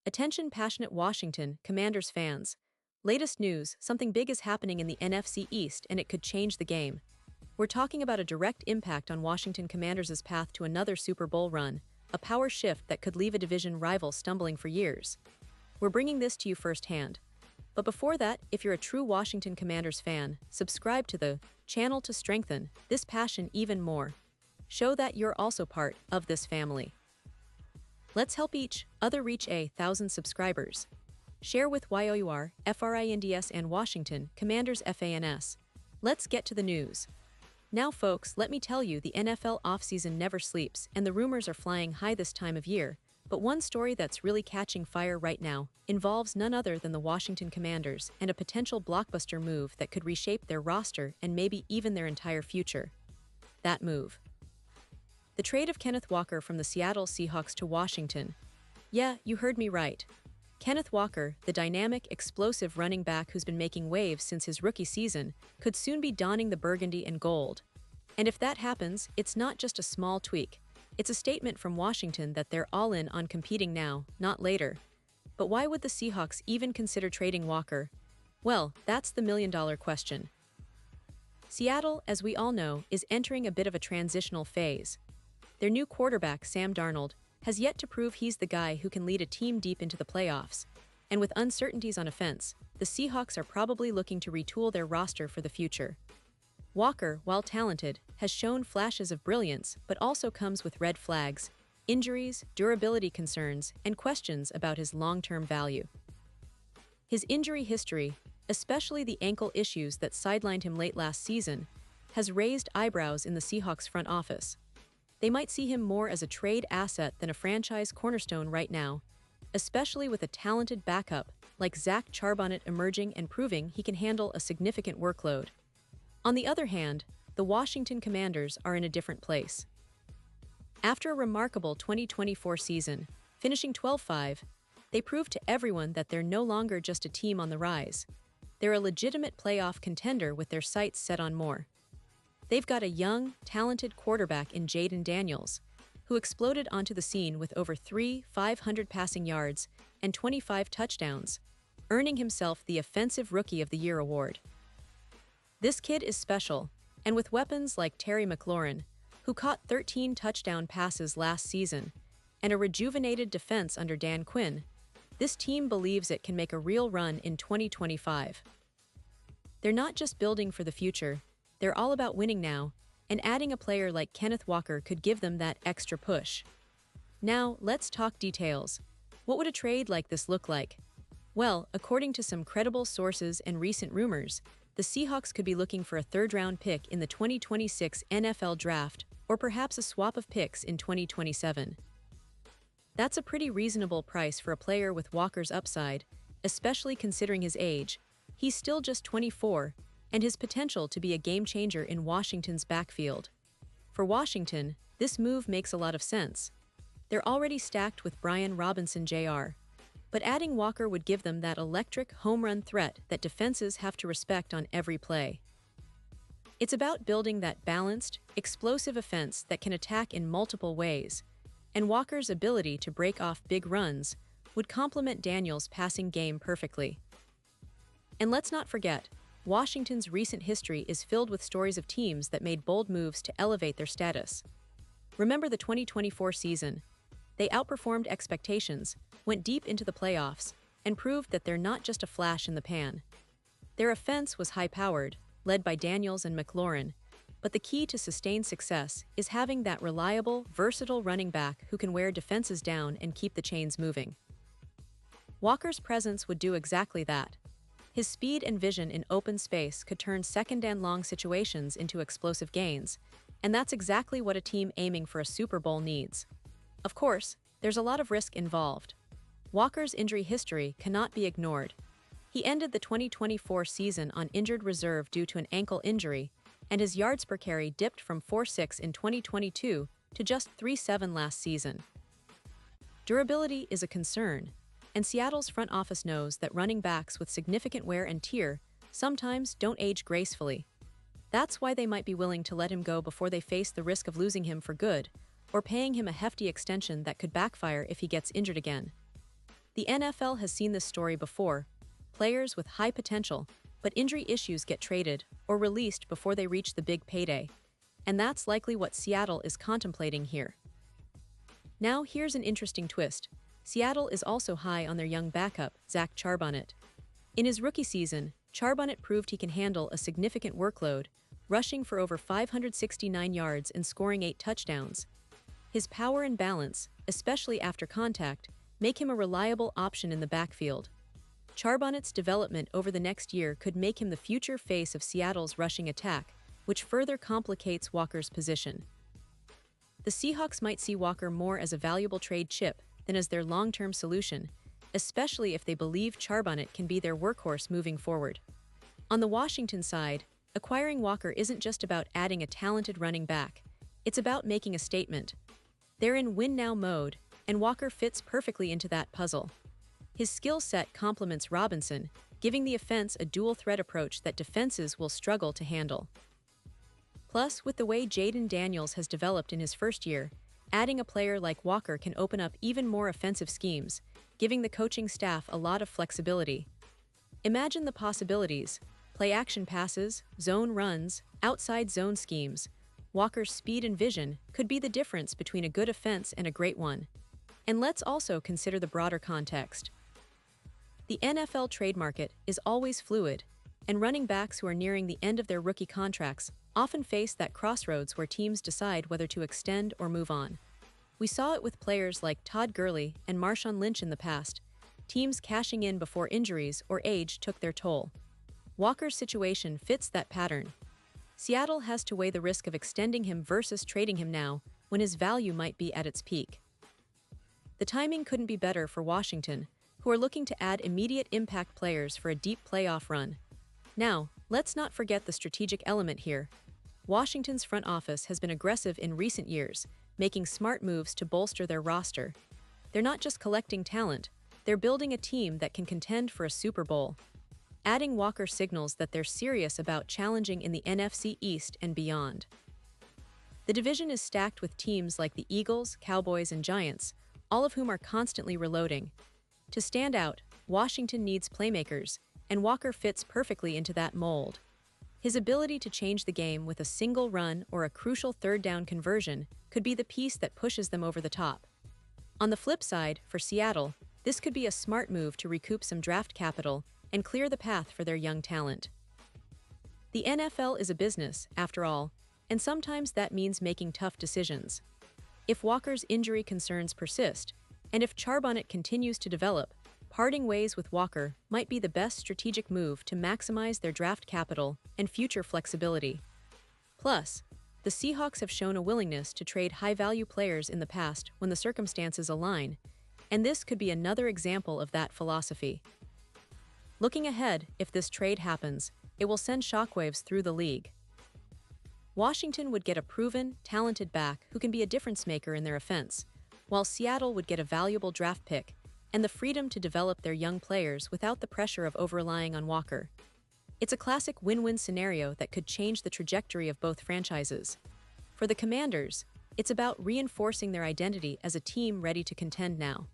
Attention passionate Washington Commanders fans. Latest news, something big is happening in the NFC East and it could change the game. We're talking about a direct impact on Washington Commanders' path to another Super Bowl run, a power shift that could leave a division rival stumbling for years. We're bringing this to you firsthand. But before that, if you're a true Washington Commanders fan, subscribe to the channel to strengthen this passion even more. Show that you're also part of this family. Let's help each other reach 1,000 subscribers. Share with YOUR, FRINDS and Washington Commanders FANS. Let's get to the news. Now folks, let me tell you, the NFL offseason never sleeps and the rumors are flying high this time of year. But one story that's really catching fire right now involves none other than the Washington Commanders and a potential blockbuster move that could reshape their roster and maybe even their entire future. That move: the trade of Kenneth Walker from the Seattle Seahawks to Washington. Yeah, you heard me right. Kenneth Walker, the dynamic, explosive running back who's been making waves since his rookie season, could soon be donning the burgundy and gold. And if that happens, it's not just a small tweak. It's a statement from Washington that they're all in on competing now, not later. But why would the Seahawks even consider trading Walker? Well, that's the million-dollar question. Seattle, as we all know, is entering a bit of a transitional phase. Their new quarterback, Sam Darnold, has yet to prove he's the guy who can lead a team deep into the playoffs. And with uncertainties on offense, the Seahawks are probably looking to retool their roster for the future. Walker, while talented, has shown flashes of brilliance but also comes with red flags, injuries, durability concerns, and questions about his long-term value. His injury history, especially the ankle issues that sidelined him late last season, has raised eyebrows in the Seahawks front office. They might see him more as a trade asset than a franchise cornerstone right now, especially with a talented backup like Zach Charbonnet emerging and proving he can handle a significant workload. On the other hand, the Washington Commanders are in a different place. After a remarkable 2024 season, finishing 12-5, they proved to everyone that they're no longer just a team on the rise. They're a legitimate playoff contender with their sights set on more. They've got a young, talented quarterback in Jayden Daniels, who exploded onto the scene with over 500 passing yards and 25 touchdowns, earning himself the Offensive Rookie of the Year award. This kid is special, and with weapons like Terry McLaurin, who caught 13 touchdown passes last season, and a rejuvenated defense under Dan Quinn, this team believes it can make a real run in 2025. They're not just building for the future, they're all about winning now, and adding a player like Kenneth Walker could give them that extra push. Now, let's talk details. What would a trade like this look like? Well, according to some credible sources and recent rumors, the Seahawks could be looking for a third-round pick in the 2026 NFL Draft, or perhaps a swap of picks in 2027. That's a pretty reasonable price for a player with Walker's upside, especially considering his age. He's still just 24, and his potential to be a game-changer in Washington's backfield. For Washington, this move makes a lot of sense. They're already stacked with Brian Robinson Jr., but adding Walker would give them that electric home run threat that defenses have to respect on every play. It's about building that balanced, explosive offense that can attack in multiple ways, and Walker's ability to break off big runs would complement Daniels' passing game perfectly. And let's not forget, Washington's recent history is filled with stories of teams that made bold moves to elevate their status. Remember the 2024 season. They outperformed expectations, went deep into the playoffs, and proved that they're not just a flash in the pan. Their offense was high-powered, led by Daniels and McLaurin, but the key to sustained success is having that reliable, versatile running back who can wear defenses down and keep the chains moving. Walker's presence would do exactly that. His speed and vision in open space could turn second-and-long situations into explosive gains, and that's exactly what a team aiming for a Super Bowl needs. Of course, there's a lot of risk involved. Walker's injury history cannot be ignored. He ended the 2024 season on injured reserve due to an ankle injury, and his yards per carry dipped from 4.6 in 2022 to just 3.7 last season. Durability is a concern, and Seattle's front office knows that running backs with significant wear and tear sometimes don't age gracefully. That's why they might be willing to let him go before they face the risk of losing him for good, or paying him a hefty extension that could backfire if he gets injured again. The NFL has seen this story before. Players with high potential, but injury issues get traded or released before they reach the big payday. And that's likely what Seattle is contemplating here. Now here's an interesting twist. Seattle is also high on their young backup, Zach Charbonnet. In his rookie season, Charbonnet proved he can handle a significant workload, rushing for over 569 yards and scoring 8 touchdowns. His power and balance, especially after contact, make him a reliable option in the backfield. Charbonnet's development over the next year could make him the future face of Seattle's rushing attack, which further complicates Walker's position. The Seahawks might see Walker more as a valuable trade chip than as their long-term solution, especially if they believe Charbonnet can be their workhorse moving forward. On the Washington side, acquiring Walker isn't just about adding a talented running back. It's about making a statement. They're in win-now mode, and Walker fits perfectly into that puzzle. His skill set complements Robinson, giving the offense a dual-threat approach that defenses will struggle to handle. Plus, with the way Jaden Daniels has developed in his first year, adding a player like Walker can open up even more offensive schemes, giving the coaching staff a lot of flexibility. Imagine the possibilities: play-action passes, zone runs, outside zone schemes. Walker's speed and vision could be the difference between a good offense and a great one. And let's also consider the broader context. The NFL trade market is always fluid, and running backs who are nearing the end of their rookie contracts often face that crossroads where teams decide whether to extend or move on. We saw it with players like Todd Gurley and Marshawn Lynch in the past, teams cashing in before injuries or age took their toll. Walker's situation fits that pattern. Seattle has to weigh the risk of extending him versus trading him now, when his value might be at its peak. The timing couldn't be better for Washington, who are looking to add immediate impact players for a deep playoff run. Now, let's not forget the strategic element here. Washington's front office has been aggressive in recent years, making smart moves to bolster their roster. They're not just collecting talent, they're building a team that can contend for a Super Bowl. Adding Walker signals that they're serious about challenging in the NFC East and beyond. The division is stacked with teams like the Eagles, Cowboys, and Giants, all of whom are constantly reloading. To stand out, Washington needs playmakers, and Walker fits perfectly into that mold. His ability to change the game with a single run or a crucial third-down conversion could be the piece that pushes them over the top. On the flip side, for Seattle, this could be a smart move to recoup some draft capital and clear the path for their young talent. The NFL is a business, after all, and sometimes that means making tough decisions. If Walker's injury concerns persist, and if Charbonnet continues to develop, parting ways with Walker might be the best strategic move to maximize their draft capital and future flexibility. Plus, the Seahawks have shown a willingness to trade high-value players in the past when the circumstances align, and this could be another example of that philosophy. Looking ahead, if this trade happens, it will send shockwaves through the league. Washington would get a proven, talented back who can be a difference-maker in their offense, while Seattle would get a valuable draft pick and the freedom to develop their young players without the pressure of over-relying on Walker. It's a classic win-win scenario that could change the trajectory of both franchises. For the Commanders, it's about reinforcing their identity as a team ready to contend now.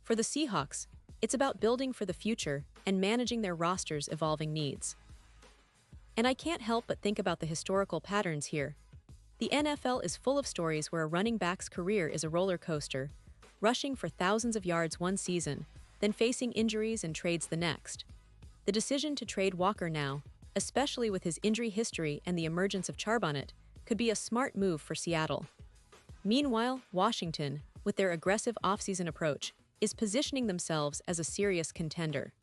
For the Seahawks, it's about building for the future and managing their roster's evolving needs. And I can't help but think about the historical patterns here. The NFL is full of stories where a running back's career is a roller coaster, rushing for thousands of yards one season, then facing injuries and trades the next. The decision to trade Walker now, especially with his injury history and the emergence of Charbonnet, could be a smart move for Seattle. Meanwhile, Washington, with their aggressive offseason approach, is positioning themselves as a serious contender.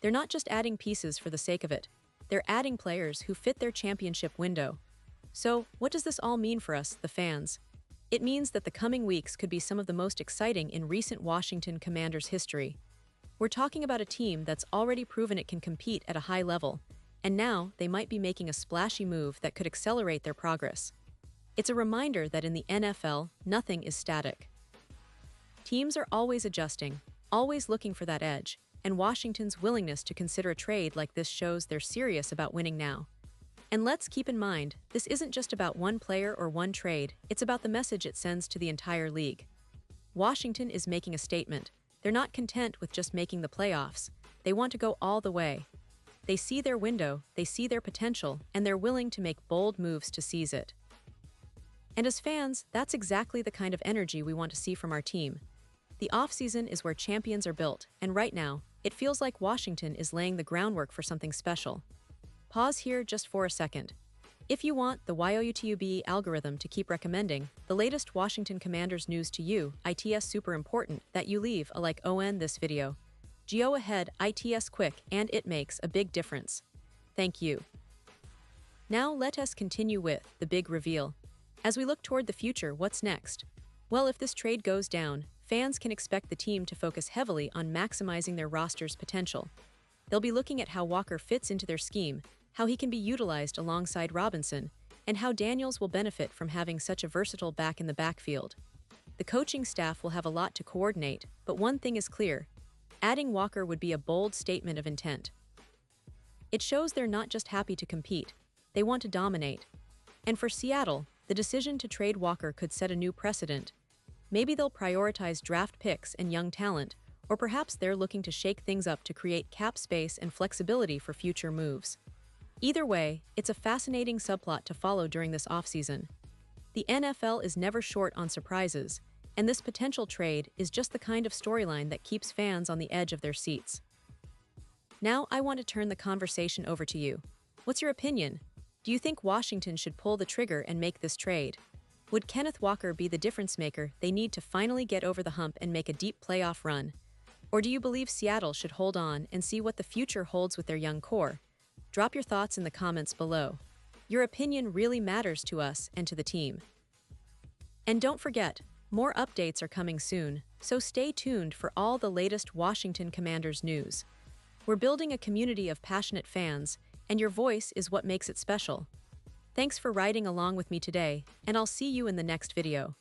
They're not just adding pieces for the sake of it, they're adding players who fit their championship window. So, what does this all mean for us, the fans? It means that the coming weeks could be some of the most exciting in recent Washington Commanders history. We're talking about a team that's already proven it can compete at a high level, and now they might be making a splashy move that could accelerate their progress. It's a reminder that in the NFL, nothing is static. Teams are always adjusting, always looking for that edge, and Washington's willingness to consider a trade like this shows they're serious about winning now. And let's keep in mind, this isn't just about one player or one trade, it's about the message it sends to the entire league. Washington is making a statement. They're not content with just making the playoffs. They want to go all the way. They see their window, they see their potential, and they're willing to make bold moves to seize it. And as fans, that's exactly the kind of energy we want to see from our team. The offseason is where champions are built, and right now, it feels like Washington is laying the groundwork for something special. Pause here just for a second. If you want the YOUTUBE algorithm to keep recommending the latest Washington Commanders news to you, it's super important that you leave a like on this video. Go ahead, it's quick and it makes a big difference. Thank you. Now let us continue with the big reveal. As we look toward the future, what's next? Well, if this trade goes down, fans can expect the team to focus heavily on maximizing their roster's potential. They'll be looking at how Walker fits into their scheme, how he can be utilized alongside Robinson, and how Daniels will benefit from having such a versatile back in the backfield. The coaching staff will have a lot to coordinate, but one thing is clear: adding Walker would be a bold statement of intent. It shows they're not just happy to compete, they want to dominate. And for Seattle, the decision to trade Walker could set a new precedent. Maybe they'll prioritize draft picks and young talent, or perhaps they're looking to shake things up to create cap space and flexibility for future moves. Either way, it's a fascinating subplot to follow during this offseason. The NFL is never short on surprises, and this potential trade is just the kind of storyline that keeps fans on the edge of their seats. Now I want to turn the conversation over to you. What's your opinion? Do you think Washington should pull the trigger and make this trade? Would Kenneth Walker be the difference maker they need to finally get over the hump and make a deep playoff run? Or do you believe Seattle should hold on and see what the future holds with their young core? Drop your thoughts in the comments below. Your opinion really matters to us and to the team. And don't forget, more updates are coming soon, so stay tuned for all the latest Washington Commanders news. We're building a community of passionate fans, and your voice is what makes it special. Thanks for riding along with me today, and I'll see you in the next video.